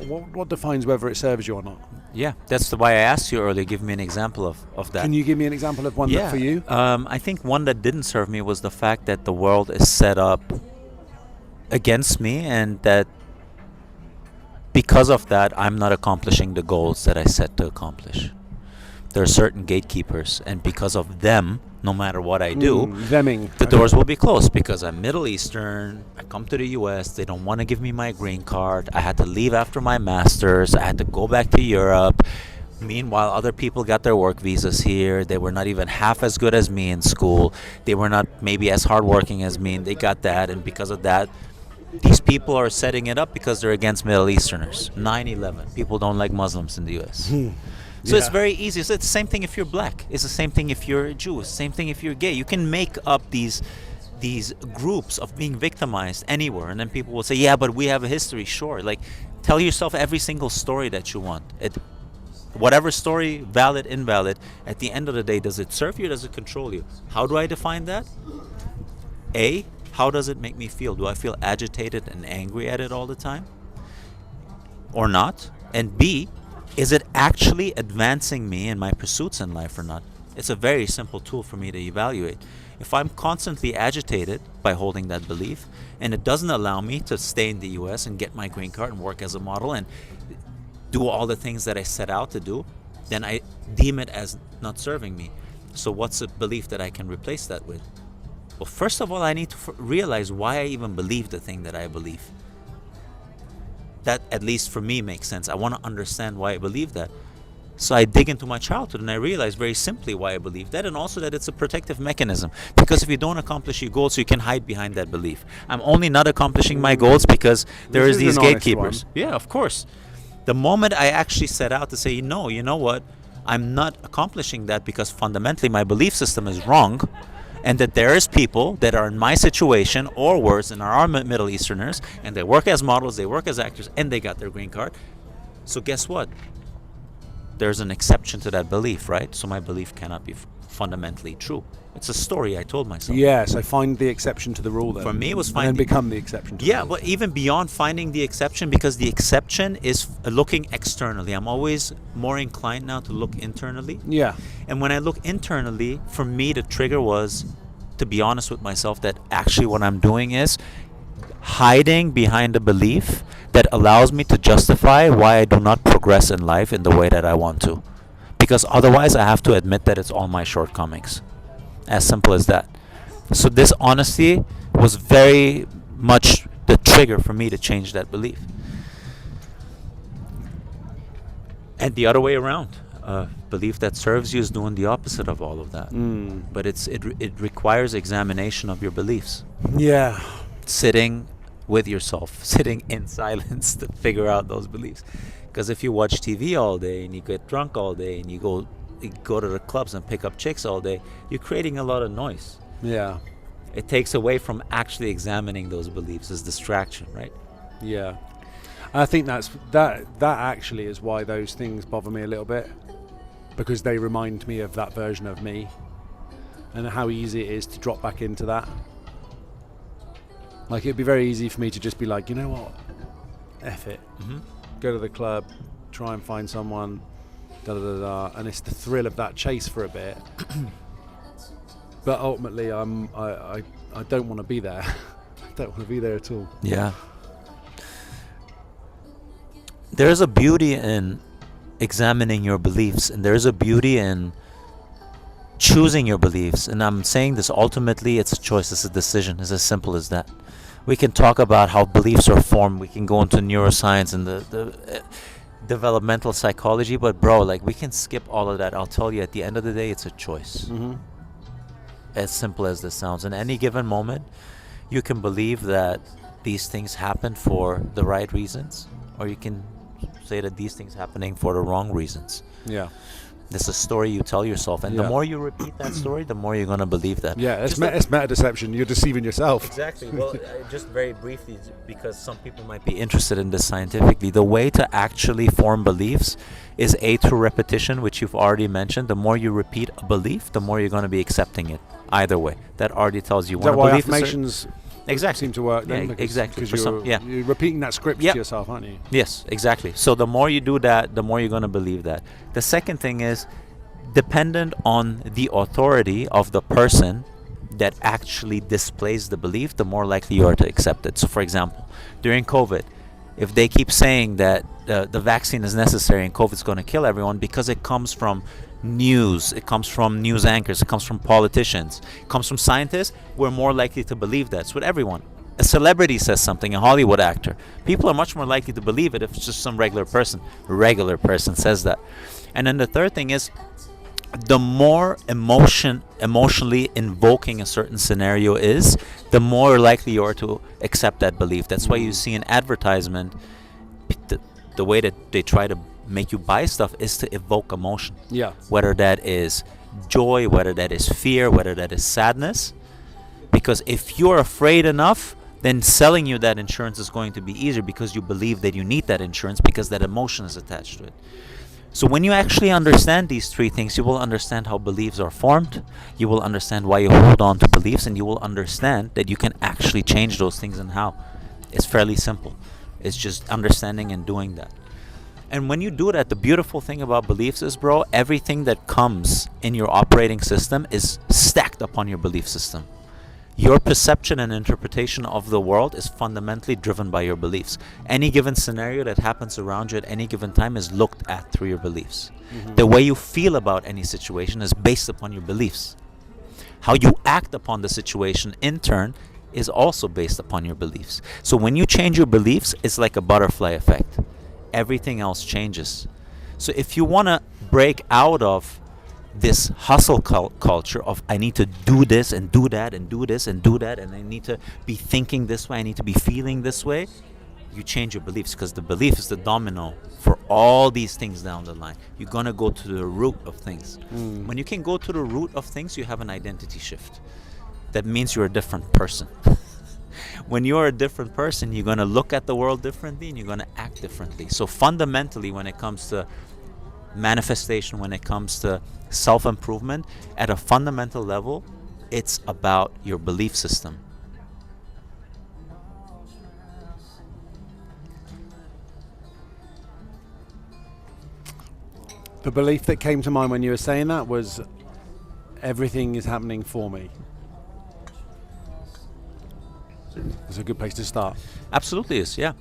What defines whether it serves you or not? Yeah, that's why I asked you earlier, give me an example of that. Can you give me an example of one that for you? I think one that didn't serve me was the fact that the world is set up against me, and that because of that, I'm not accomplishing the goals that I set to accomplish. There are certain gatekeepers, and because of them, no matter what I do, the doors will be closed, because I'm Middle Eastern, I come to the US, they don't want to give me my green card, I had to leave after my master's, I had to go back to Europe. Meanwhile, other people got their work visas here, they were not even half as good as me in school, they were not maybe as hardworking as me, and they got that, and because of that, these people are setting it up because they're against Middle Easterners. 9/11, people don't like Muslims in the US. So it's very easy. So it's the same thing if you're black. It's the same thing if you're a Jew. It's the same thing if you're gay. You can make up these groups of being victimized anywhere, and then people will say, yeah, but we have a history. Sure. Like, tell yourself every single story that you want. Whatever story, valid, invalid, at the end of the day, does it serve you or does it control you? How do I define that? A, how does it make me feel? Do I feel agitated and angry at it all the time? Or not? And B, is it actually advancing me in my pursuits in life or not? It's a very simple tool for me to evaluate. If I'm constantly agitated by holding that belief, and it doesn't allow me to stay in the US and get my green card and work as a model and do all the things that I set out to do, then I deem it as not serving me. So what's a belief that I can replace that with? Well, first of all, I need to realize why I even believe the thing that I believe. That, at least for me, makes sense. I want to understand why I believe that. So I dig into my childhood and I realize very simply why I believe that, and also that it's a protective mechanism. Because if you don't accomplish your goals, you can hide behind that belief. I'm only not accomplishing my goals because there is these gatekeepers. Yeah, of course. The moment I actually set out to say, no, you know what? I'm not accomplishing that because fundamentally my belief system is wrong, and that there is people that are in my situation or worse and are Middle Easterners, and they work as models, they work as actors, and they got their green card. So guess what? There's an exception to that belief, right? So my belief cannot be fundamentally true. It's a story I told myself. Yeah, so find the exception to the rule then. For me, it was and finding... then become the exception to the Yeah, rule. but even beyond finding the exception, because the exception is looking externally. I'm always more inclined now to look internally. Yeah. And when I look internally, for me, the trigger was to be honest with myself that actually what I'm doing is hiding behind a belief that allows me to justify why I do not progress in life in the way that I want to. Because otherwise, I have to admit that it's all my shortcomings. As simple as that. So this honesty was very much the trigger for me to change that belief. And the other way around. Belief that serves you is doing the opposite of all of that. But it requires examination of your beliefs. Yeah. Sitting with yourself, sitting in silence to figure out those beliefs. Because if you watch TV all day and you get drunk all day and you go to the clubs and pick up chicks all day, you're creating a lot of noise. Yeah. It takes away from actually examining those beliefs as distraction, right? Yeah. I think that actually is why those things bother me a little bit, because they remind me of that version of me and how easy it is to drop back into that. Like, it'd be very easy for me to just be like, you know what, F it. Go to the club, try and find someone, and it's the thrill of that chase for a bit. But ultimately, I don't want to be there. I don't want to be there at all. Yeah. There's a beauty in examining your beliefs, and there's a beauty in choosing your beliefs. And I'm saying this, ultimately, it's a choice, it's a decision. It's as simple as that. We can talk about how beliefs are formed. We can go into neuroscience and the developmental psychology, but bro, like, we can skip all of that. I'll tell you, at the end of the day, it's a choice. As simple as this sounds. In any given moment, you can believe that these things happen for the right reasons, or you can say that these things happening for the wrong reasons. Yeah. It's a story you tell yourself, and the Yeah. more you repeat that story, the more you're going to believe that. Yeah, it's Just it's metadeception. You're deceiving yourself. Exactly. Well, just very briefly, because some people might be interested in this scientifically, the way to actually form beliefs is through repetition, which you've already mentioned. The more you repeat a belief, the more you're going to be accepting it. Either way, that already tells you. Is that why believe affirmations exactly seem to work then? Yeah, Because, exactly. Because you're repeating that script to yourself, aren't you? Yes, exactly. So the more you do that, the more you're going to believe that. The second thing is, dependent on the authority of the person that actually displays the belief, the more likely you are to accept it. So for example, during COVID, if they keep saying that the vaccine is necessary and COVID's going to kill everyone because it comes from news, it comes from news anchors, it comes from politicians, it comes from scientists, we're more likely to believe that. It's with everyone. A celebrity says something, a Hollywood actor, people are much more likely to believe it if it's just some regular person says that. And then the third thing is, the more emotionally invoking a certain scenario is, the more likely you are to accept that belief. That's why you see an advertisement, the way that they try to make you buy stuff is to evoke emotion. Yeah. Whether that is joy, whether that is fear, whether that is sadness. Because if you're afraid enough, then selling you that insurance is going to be easier, because you believe that you need that insurance because that emotion is attached to it. So when you actually understand these three things, you will understand how beliefs are formed, you will understand why you hold on to beliefs, and you will understand that you can actually change those things and how. It's fairly simple. It's just understanding and doing that. And when you do that, the beautiful thing about beliefs is, bro, everything that comes in your operating system is stacked upon your belief system. Your perception and interpretation of the world is fundamentally driven by your beliefs. Any given scenario that happens around you at any given time is looked at through your beliefs. The way you feel about any situation is based upon your beliefs. How you act upon the situation in turn is also based upon your beliefs. So when you change your beliefs, it's like a butterfly effect. Everything else changes. So if you want to break out of this hustle culture of I need to do this and do that and do this and do that, and I need to be thinking this way, I need to be feeling this way, you change your beliefs, because the belief is the domino for all these things down the line. You're going to go to the root of things. When you can go to the root of things, you have an identity shift. That means you're a different person. When you're a different person, you're going to look at the world differently and you're going to act differently. So fundamentally, when it comes to manifestation when it comes to self-improvement, at a fundamental level, it's about your belief system. The belief that came to mind when you were saying that was everything is happening for me. It's a good place to start. Absolutely is, yeah.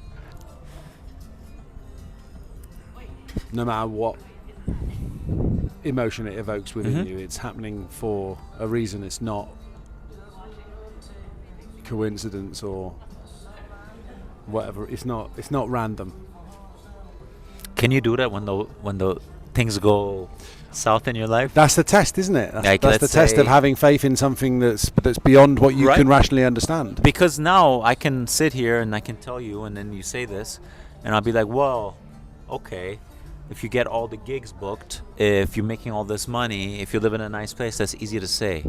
No matter what emotion it evokes within Mhm. you, it's happening for a reason. It's not coincidence or whatever. It's not random. Can you do that when the things go south in your life? That's the test, isn't it? That's, Like, that's the let's test of say- having faith in something that's beyond what you Right. can rationally understand. Because now I can sit here and I can tell you, and then you say this, and I'll be like, well, okay, if you get all the gigs booked, if you're making all this money, if you live in a nice place, that's easy to say.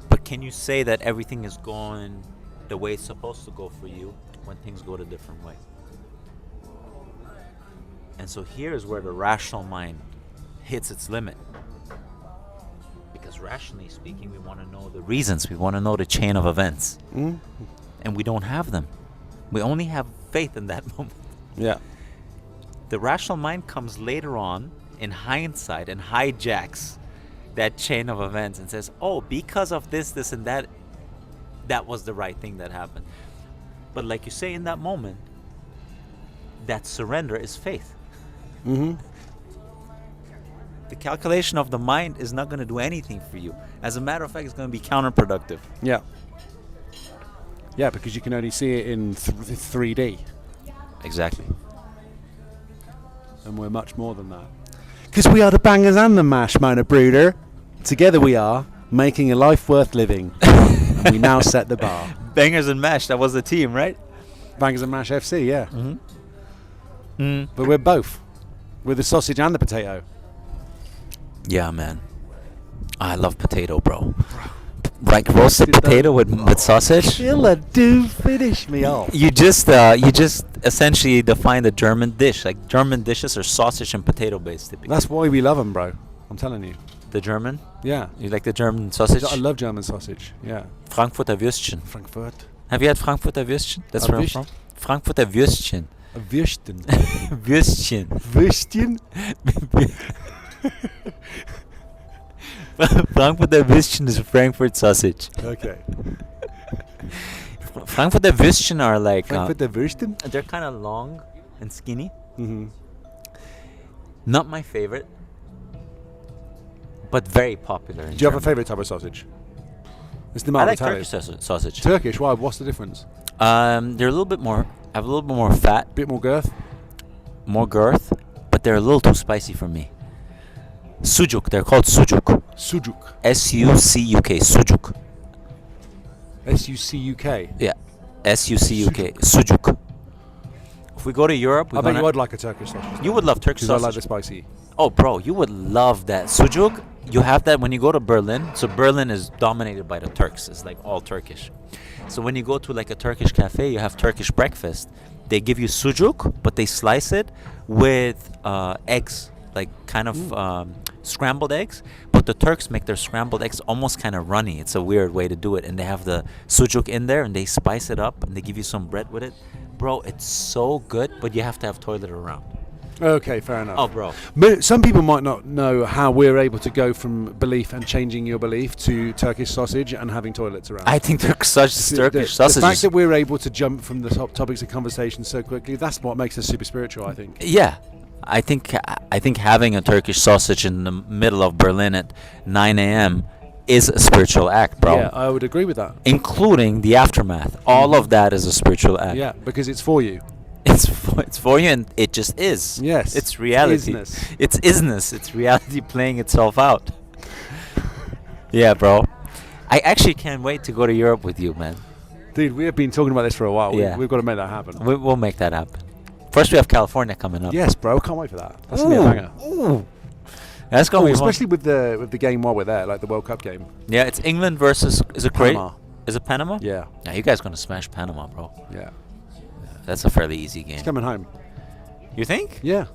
But can you say that everything is going the way it's supposed to go for you when things go a different way? And so here is where the rational mind hits its limit. Because rationally speaking, we want to know the reasons, we want to know the chain of events. Mm? And we don't have them. We only have faith in that moment. Yeah. The rational mind comes later on in hindsight and hijacks that chain of events and says, oh, because of this, this, and that, that was the right thing that happened. But like you say, in that moment, that surrender is faith. Mm-hmm. The calculation of the mind is not going to do anything for you. As a matter of fact, it's going to be counterproductive. Yeah. Yeah, because you can only see it in 3D, Exactly. and we're much more than that. Because we are the bangers and the mash, Mona Bruder. Together we are making a life worth living. And we now set the bar. Bangers and mash, that was the team, right? Bangers and Mash FC, yeah. Mm-hmm. But we're both. We're the sausage and the potato. Yeah, man. I love potato, bro. Like roasted Did that- potato with sausage. Killer, do finish me off. You just essentially define the German dish. Like German dishes are sausage and potato based typically. That's why we love them, bro. I'm telling you. The German? Yeah. You like the German sausage? I love German sausage. Yeah. Frankfurter Würstchen. Frankfurt. Have you had Frankfurter Würstchen? That's A where I'm Würst- from. Frankfurter Würstchen. A Würstchen. Würstchen. Würstchen? Frankfurter Würstchen is Frankfurt sausage. Okay. Frankfurter Würstchen are like Frankfurter Würstchen? they're kind of long and skinny. Mm-hmm. Not my favorite, but very popular. In Do you have a Germany. favourite type of sausage? It's the I like Italian. Turkish sausage. Turkish, why? What's the difference? They're a little bit more. Have a little bit more fat, Bit more girth? more girth, but they're a little too spicy for me. Sujuk. They're called sujuk. Sujuk. S-U-C-U-K. Sujuk. S-U-C-U-K. Yeah. S-U-C-U-k. Sujuk. If we go to Europe, I bet you would like a Turkish sausage. you would love Turkish Because I sausage. like the spicy. Oh, bro, you would love that. Sujuk, you have that when you go to Berlin. So Berlin is dominated by the Turks. It's like all Turkish. So when you go to like a Turkish cafe, you have Turkish breakfast. They give you sujuk, but they slice it with eggs, like kind of scrambled eggs. But the Turks make their scrambled eggs almost kind of runny. It's a weird way to do it. And they have the sujuk in there, and they spice it up, and they give you some bread with it. Bro, it's so good, but you have to have toilet around. Okay, fair enough. Oh, bro. Some people might not know how we're able to go from belief and changing your belief to Turkish sausage and having toilets around. I think Turkish The sausage. fact that we're able to jump from the top topics of conversation so quickly, that's what makes us super spiritual, I think. Yeah, I think having a Turkish sausage in the middle of Berlin at 9 a.m. is a spiritual act, bro. Yeah, I would agree with that. Including the aftermath. All of that is a spiritual act. Yeah, because it's for you. It's for you, and it just is. Yes. It's reality. Isness. It's isness. It's reality playing itself out. Yeah, bro. I actually can't wait to go to Europe with you, man. Dude, we have been talking about this for a while. Yeah. We've got to make that happen. We'll make that happen. First, we have California coming up. Yes, bro. Can't wait for that. That's going to be a banger. Ooh. That's gonna be fun. Especially with the game while we're there, like the World Cup game. Yeah, it's England versus. Is it great? Panama. Is it Panama? Yeah. Yeah, you guys gonna smash Panama, bro. Yeah. That's a fairly easy game. It's coming home. You think? Yeah.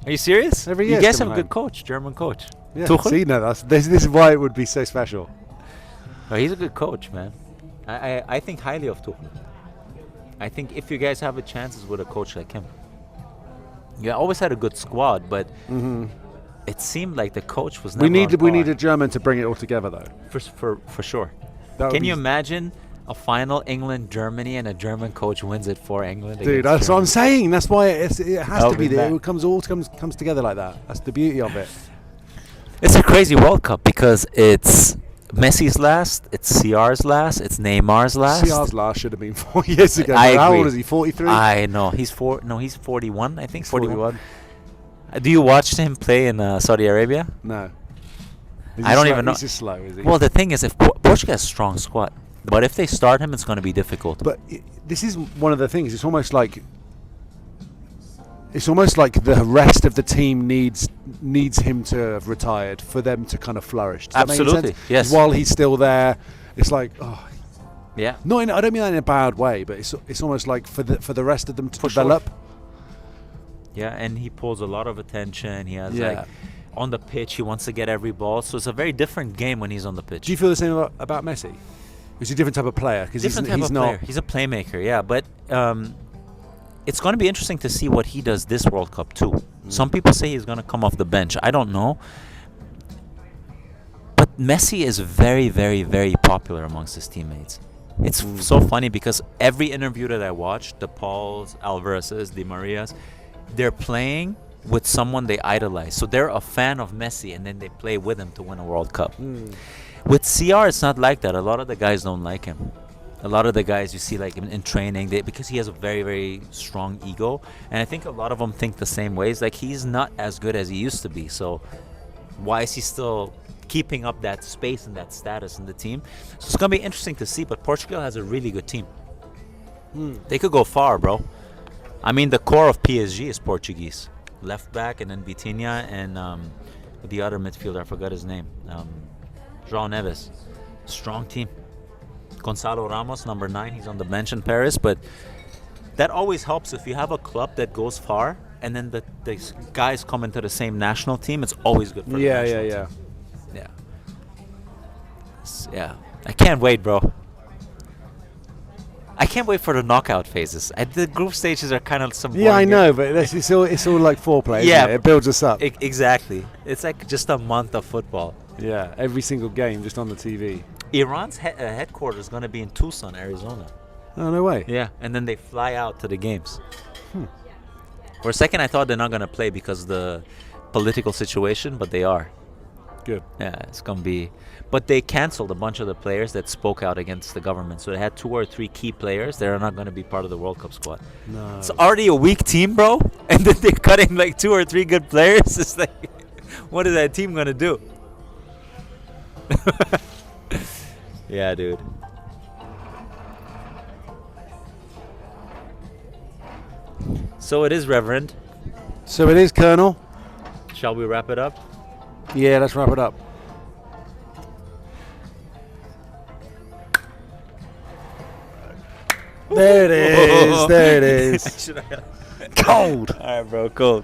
Are you serious? Every year You guys it's have a coming good coach, German coach. Yeah, Tuchel? see, no, this is why it would be so special. Oh, he's a good coach, man. I think highly of Tuchel. I think if you guys have a chances with a coach like him, you always had a good squad, but it seemed like the coach was never We need a German to bring it all together, though. for sure. That would Can be- you imagine a final England-Germany and a German coach wins it for England? Dude, against that's what I'm Germany? saying. That's why it has That to would be be there. mad. It comes together like that. That's the beauty of it. It's a crazy World Cup because it's Messi's last, it's CR's last, it's Neymar's last. CR's last should have been 4 years ago. I How agree. old is he? 43. I know he's 41. I think 41. Do you watch him play in Saudi Arabia? No. I don't even know. He's just slow, is he? Well, the thing is, if Portugal has a strong squad, but if they start him, it's going to be difficult. But this is one of the things. It's almost like the rest of the team needs him to have retired for them to kind of flourish. Does that make Absolutely, sense? yes. While he's still there, it's like, oh, Yeah. no, I don't mean that in a bad way, but it's almost like for the rest of them to For sure. develop. Yeah, and he pulls a lot of attention. He has Yeah. like on the pitch, he wants to get every ball. So it's a very different game when he's on the pitch. Do you feel the same about Messi? He's a different type of player because Different type he's of not. player. He's a playmaker, yeah. But it's going to be interesting to see what he does this World Cup too. Some people say he's going to come off the bench. I don't know. But Messi is very, very, very popular amongst his teammates. It's so funny because every interview that I watched, the Pauls, Alvarez's, Di Marias, they're playing with someone they idolize. So they're a fan of Messi and then they play with him to win a World Cup. With CR, it's not like that. A lot of the guys don't like him. A lot of the guys you see like in training, because he has a very, very strong ego. And I think a lot of them think the same ways. Like he's not as good as he used to be. So why is he still keeping up that space and that status in the team? So it's going to be interesting to see. But Portugal has a really good team. They could go far, bro. I mean, the core of PSG is Portuguese. Left back and then Vitinha and the other midfielder, I forgot his name. João Neves. Strong team. Gonzalo Ramos, number 9, he's on the bench in Paris. But that always helps if you have a club that goes far and then the guys come into the same national team. It's always good for the national team. Yeah. Yeah. I can't wait, bro. I can't wait for the knockout phases. The group stages are kind of some. Yeah, I boring know, but it's all like foreplay. Isn't Yeah, it? It builds us up. Exactly. It's like just a month of football. Yeah, every single game just on the TV. Iran's headquarters is going to be in Tucson, Arizona. Oh, no way. Yeah, and then they fly out to the games. For a second, I thought they're not going to play because of the political situation, but they are. Good. Yeah, it's going to be. But they canceled a bunch of the players that spoke out against the government. So they had 2 or 3 key players that are not going to be part of the World Cup squad. No. It's already a weak team, bro. And then they're cutting like 2 or 3 good players. It's like, what is that team going to do? Yeah, dude. So it is, Reverend. So it is, Colonel. Shall we wrap it up? Yeah, let's wrap it up. There it is. There it is. Should I- Cold. All right, bro. Cool.